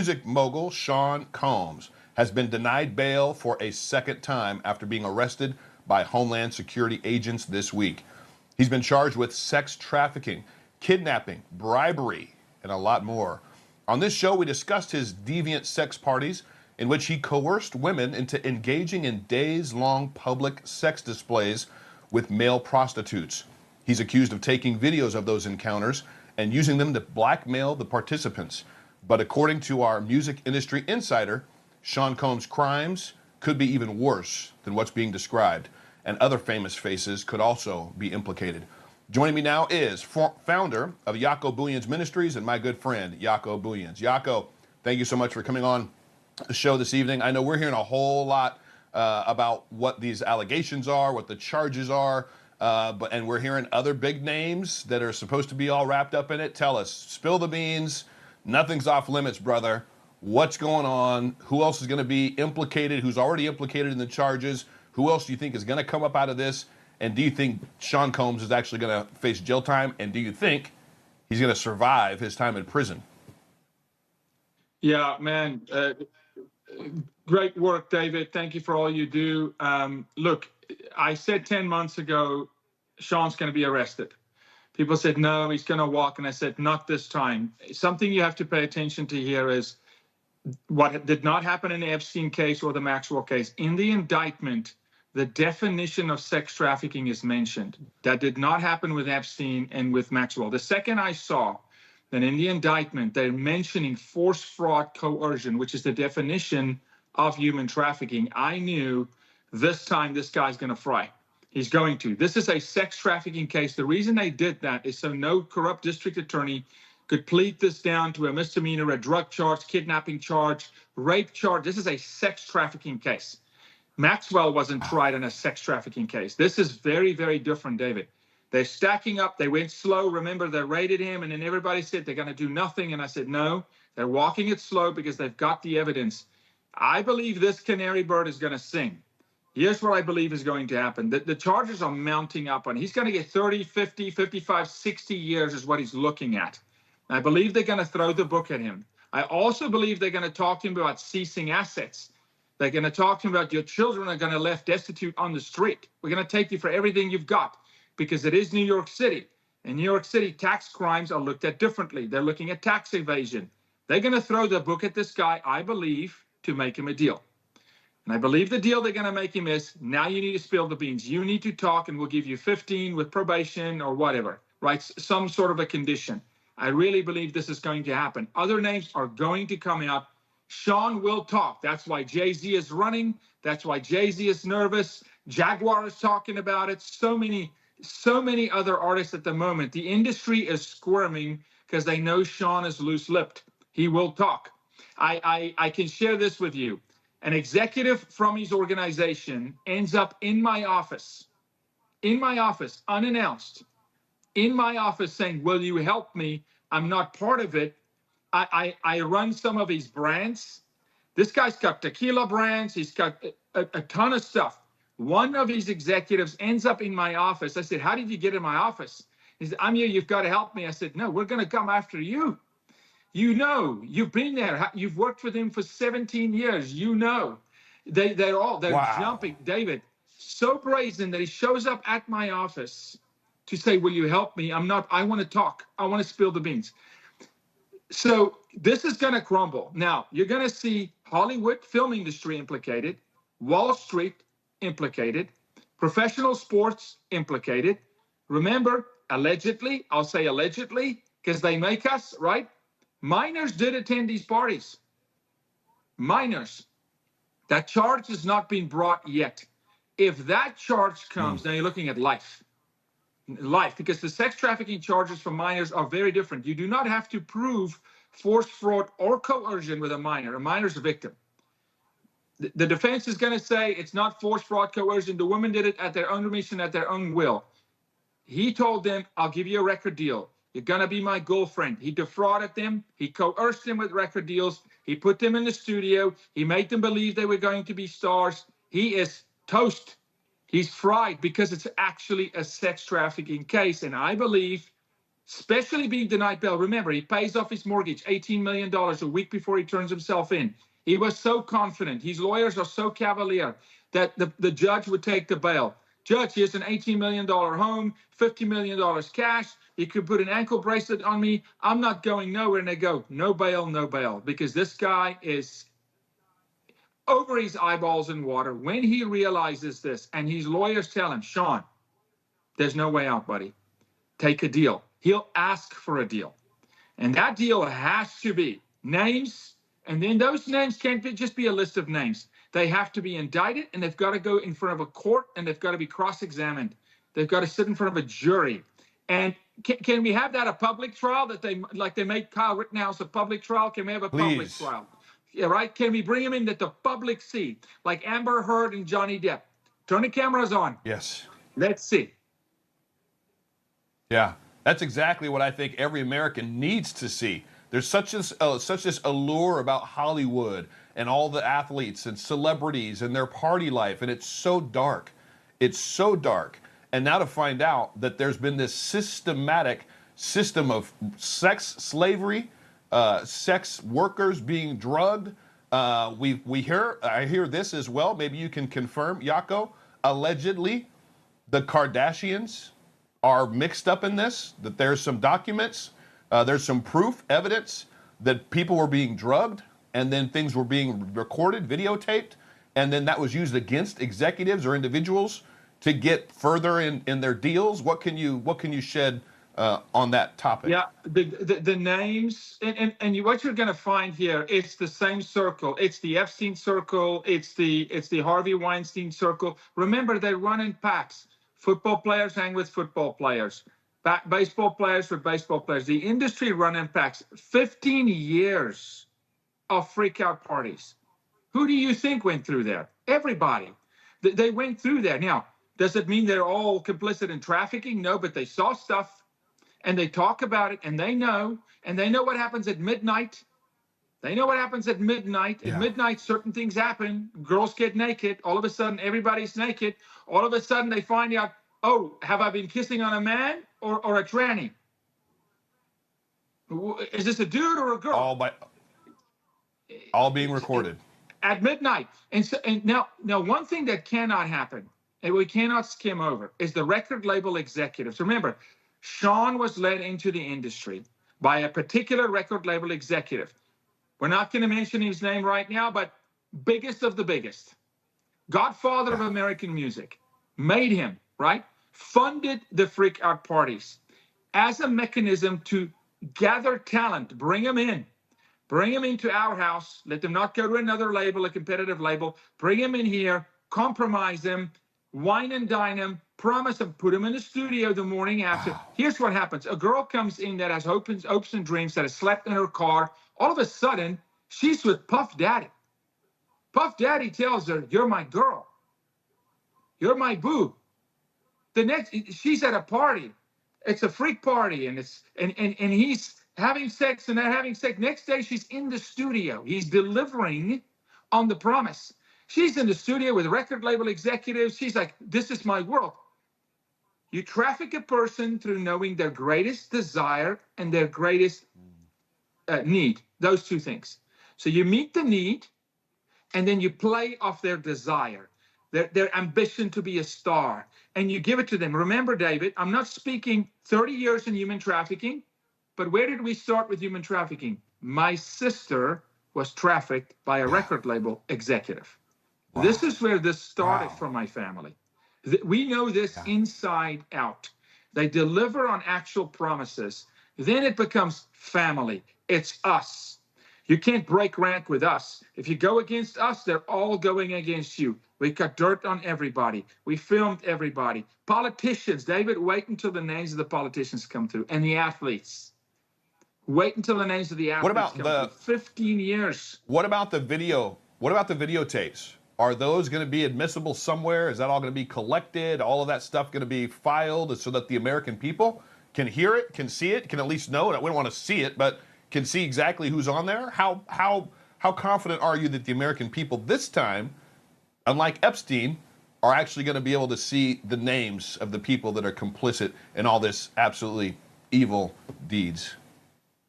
music mogul Sean Combs has been denied bail for a second time after being arrested by Homeland Security agents this week. He's been charged with sex trafficking, kidnapping, bribery, and a lot more. On this show, we discussed his deviant sex parties in which he coerced women into engaging in days-long public sex displays with male prostitutes. He's accused of taking videos of those encounters and using them to blackmail the participants. But according to our music industry insider, Sean Combs' crimes could be even worse than what's being described, and other famous faces could also be implicated. Joining me now is founder of Jaco Booyens Ministries and my good friend, Jaco Booyens. Jaco, thank you so much for coming on the show this evening. I know we're hearing a whole lot about what these allegations are, what the charges are, and we're hearing other big names that are supposed to be all wrapped up in it. Tell us, spill the beans. Nothing's off limits, brother. What's going on? Who else is going to be implicated? Who's already implicated in the charges? Who else do you think is going to come up out of this? And do you think Sean Combs is actually going to face jail time? And do you think he's going to survive his time in prison? Yeah, man. Great work, David. Thank you for all you do. Look, I said 10 months ago, Sean's going to be arrested. People said, no, he's going to walk. And I said, not this time. Something you have to pay attention to here is what did not happen in the Epstein case or the Maxwell case. In the indictment, the definition of sex trafficking is mentioned. That did not happen with Epstein and with Maxwell. The second I saw that in the indictment, they're mentioning force, fraud, coercion, which is the definition of human trafficking, I knew this time this guy's going to fry. He's going to. This is a sex trafficking case. The reason they did that is so no corrupt district attorney could plead this down to a misdemeanor, a drug charge, kidnapping charge, rape charge. This is a sex trafficking case. Maxwell wasn't tried in a sex trafficking case. This is very, very different, David. They're stacking up. They went slow. Remember, they raided him, and then everybody said they're going to do nothing. And I said, no, they're walking it slow because they've got the evidence. I believe this canary bird is going to sing. Here's what I believe is going to happen. The charges are mounting up on. He's going to get 30, 50, 55, 60 years is what he's looking at. I believe they're going to throw the book at him. I also believe they're going to talk to him about ceasing assets. They're going to talk to him about your children are going to left destitute on the street. We're going to take you for everything you've got because it is New York City. In New York City, tax crimes are looked at differently. They're looking at tax evasion. They're going to throw the book at this guy, I believe, to make him a deal. And I believe the deal they're going to make him is, now you need to spill the beans. You need to talk, and we'll give you 15 with probation or whatever, right? Some sort of a condition. I really believe this is going to happen. Other names are going to come out. Sean will talk. That's why Jay-Z is running. That's why Jay-Z is nervous. Jaguar is talking about it. So many other artists at the moment. The industry is squirming because they know Sean is loose-lipped. He will talk. I can share this with you. An executive from his organization ends up in my office, unannounced, in my office saying, will you help me? I'm not part of it. I run some of his brands. This guy's got tequila brands. He's got a ton of stuff. One of his executives ends up in my office. I said, how did you get in my office? He said, I'm here. You've got to help me. I said, no, we're going to come after you. You know, you've been there. You've worked with him for 17 years. You know, they're wow. Jumping. David, so brazen that he shows up at my office to say, will you help me? I want to talk. I want to spill the beans. So this is going to crumble. Now, you're going to see Hollywood film industry implicated, Wall Street implicated, professional sports implicated. Remember, allegedly, I'll say allegedly, because they make us, right? Minors did attend these parties. Minors. That charge has not been brought yet. If that charge comes, now you're looking at life. Life, because the sex trafficking charges for minors are very different. You do not have to prove force, fraud, or coercion with a minor. A minor's a victim. The defense is going to say it's not force, fraud, coercion. The women did it at their own permission, at their own will. He told them, I'll give you a record deal. You're going to be my girlfriend. He defrauded them. He coerced them with record deals. He put them in the studio. He made them believe they were going to be stars. He is toast. He's fried because it's actually a sex trafficking case. And I believe especially being denied bail. Remember, he pays off his mortgage, $18 million a week before he turns himself in. He was so confident. His lawyers are so cavalier that the judge would take the bail. Judge, here's an $18 million home, $50 million cash. You could put an ankle bracelet on me. I'm not going nowhere. And they go, no bail, because this guy is over his eyeballs in water. When he realizes this, and his lawyers tell him, Sean, there's no way out, buddy. Take a deal. He'll ask for a deal. And that deal has to be names, and then those names can't just be a list of names. They have to be indicted, and they've got to go in front of a court, and they've got to be cross-examined. They've got to sit in front of a jury. And can we have that a public trial, that they made Kyle Rittenhouse a public trial? Can we have a public trial? Yeah, right? Can we bring him in that the public see, like Amber Heard and Johnny Depp? Turn the cameras on. Yes. Let's see. Yeah, that's exactly what I think every American needs to see. There's such this allure about Hollywood and all the athletes and celebrities and their party life, and it's so dark. It's so dark. And now to find out that there's been this systematic system of sex slavery, sex workers being drugged. I hear this as well. Maybe you can confirm, Jaco. Allegedly, the Kardashians are mixed up in this, that there's some documents, there's some proof, evidence that people were being drugged, and then things were being recorded, videotaped, and then that was used against executives or individuals to get further in their deals. What can you shed on that topic? Yeah, the names, and what you're going to find here, it's the same circle. It's the Epstein circle. It's the Harvey Weinstein circle. Remember, they run in packs. Football players hang with football players. Baseball players with baseball players. The industry run in packs. 15 years of freak out parties. Who do you think went through there? Everybody. They went through there. Now, does it mean they're all complicit in trafficking? No, but they saw stuff, and they talk about it, and they know what happens at midnight. They know what happens at midnight. Yeah. At midnight, certain things happen. Girls get naked. All of a sudden, everybody's naked. All of a sudden, they find out, oh, have I been kissing on a man or a tranny? Is this a dude or a girl? All being recorded. At midnight. And now one thing that cannot happen, and we cannot skim over, is the record label executives. Remember, Sean was led into the industry by a particular record label executive. We're not going to mention his name right now, but biggest of the biggest. Godfather of American music. Made him, right? Funded the freak out parties as a mechanism to gather talent, bring them into our house, let them not go to another label, a competitive label, bring them in here, compromise them, wine and dine them, promise them, put them in the studio the morning after. Here's what happens. A girl comes in that has hopes and dreams, that has slept in her car. All of a sudden, she's with Puff Daddy. Puff Daddy tells her, you're my girl. You're my boo. She's at a party. It's a freak party, and he's having sex and not having sex. Next day, she's in the studio. He's delivering on the promise. She's in the studio with record label executives. She's like, this is my world. You traffic a person through knowing their greatest desire and their greatest need, those two things. So you meet the need, and then you play off their desire, their ambition to be a star, and you give it to them. Remember, David, I'm not speaking 30 years in human trafficking, but where did we start with human trafficking? My sister was trafficked by a record label executive. Wow. This is where this started from my family. We know this inside out. They deliver on actual promises. Then it becomes family. It's us. You can't break rank with us. If you go against us, they're all going against you. We got dirt on everybody. We filmed everybody. Politicians, David, wait until the names of the politicians come through. And the athletes. Wait until the names of the athletes come through. 15 years. What about the video? What about the videotapes? Are those going to be admissible somewhere? Is that all going to be collected? All of that stuff going to be filed so that the American people can hear it, can see it, can at least know it? We don't want to see it, but can see exactly who's on there? How confident are you that the American people this time, unlike Epstein, are actually going to be able to see the names of the people that are complicit in all this absolutely evil deeds.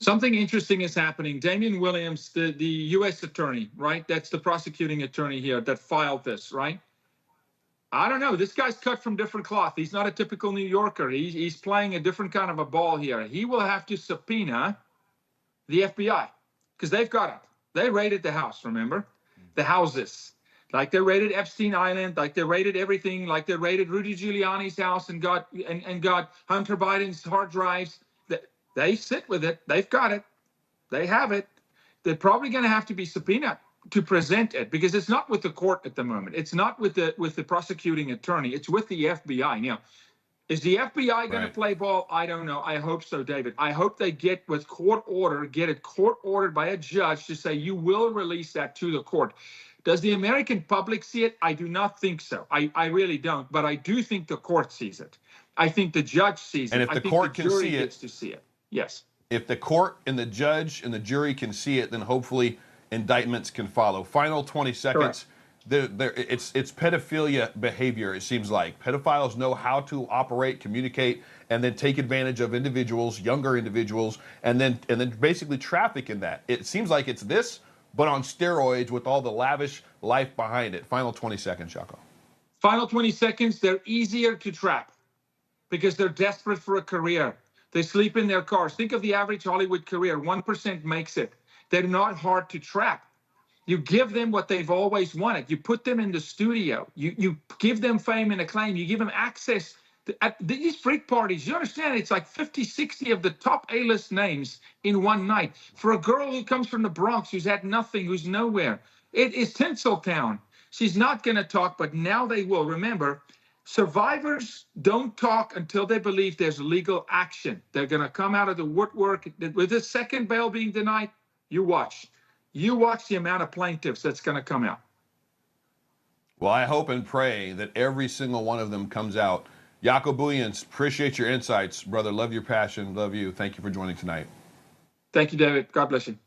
Something interesting is happening. Damian Williams, the U.S. attorney, right? That's the prosecuting attorney here that filed this, right? I don't know. This guy's cut from different cloth. He's not a typical New Yorker. He's playing a different kind of a ball here. He will have to subpoena the FBI because they've got it. They raided the house, remember? The houses. Like they raided Epstein Island, like they raided everything, like they raided Rudy Giuliani's house and got Hunter Biden's hard drives. They sit with it. They've got it. They have it. They're probably going to have to be subpoenaed to present it because it's not with the court at the moment. It's not with the prosecuting attorney. It's with the FBI. Now, is the FBI going to play ball? I don't know. I hope so, David. I hope they get it court ordered by a judge to say you will release that to the court. Does the American public see it? I do not think so. I really don't. But I do think the court sees it. I think the judge sees it. And if the court can see it, gets to see it. Yes. If the court and the judge and the jury can see it, then hopefully indictments can follow. Final 20 seconds. It's pedophilia behavior, it seems like. Pedophiles know how to operate, communicate, and then take advantage of individuals, younger individuals, and then basically traffic in that. It seems like it's this, but on steroids with all the lavish life behind it. Final 20 seconds, Shako. Final 20 seconds. They're easier to trap because they're desperate for a career. They sleep in their cars. Think of the average Hollywood career. 1% makes it. They're not hard to trap. You give them what they've always wanted. You put them in the studio. You give them fame and acclaim. You give them access at these freak parties. You understand? It's like 50, 60 of the top A-list names in one night. For a girl who comes from the Bronx, who's had nothing, who's nowhere. It is Tinseltown. She's not going to talk, but now they will. Remember, survivors don't talk until they believe there's legal action. They're going to come out of the woodwork. With the second bail being denied, you watch. You watch the amount of plaintiffs that's going to come out. Well, I hope and pray that every single one of them comes out. Jaco Booyens, appreciate your insights, brother. Love your passion. Love you. Thank you for joining tonight. Thank you, David. God bless you.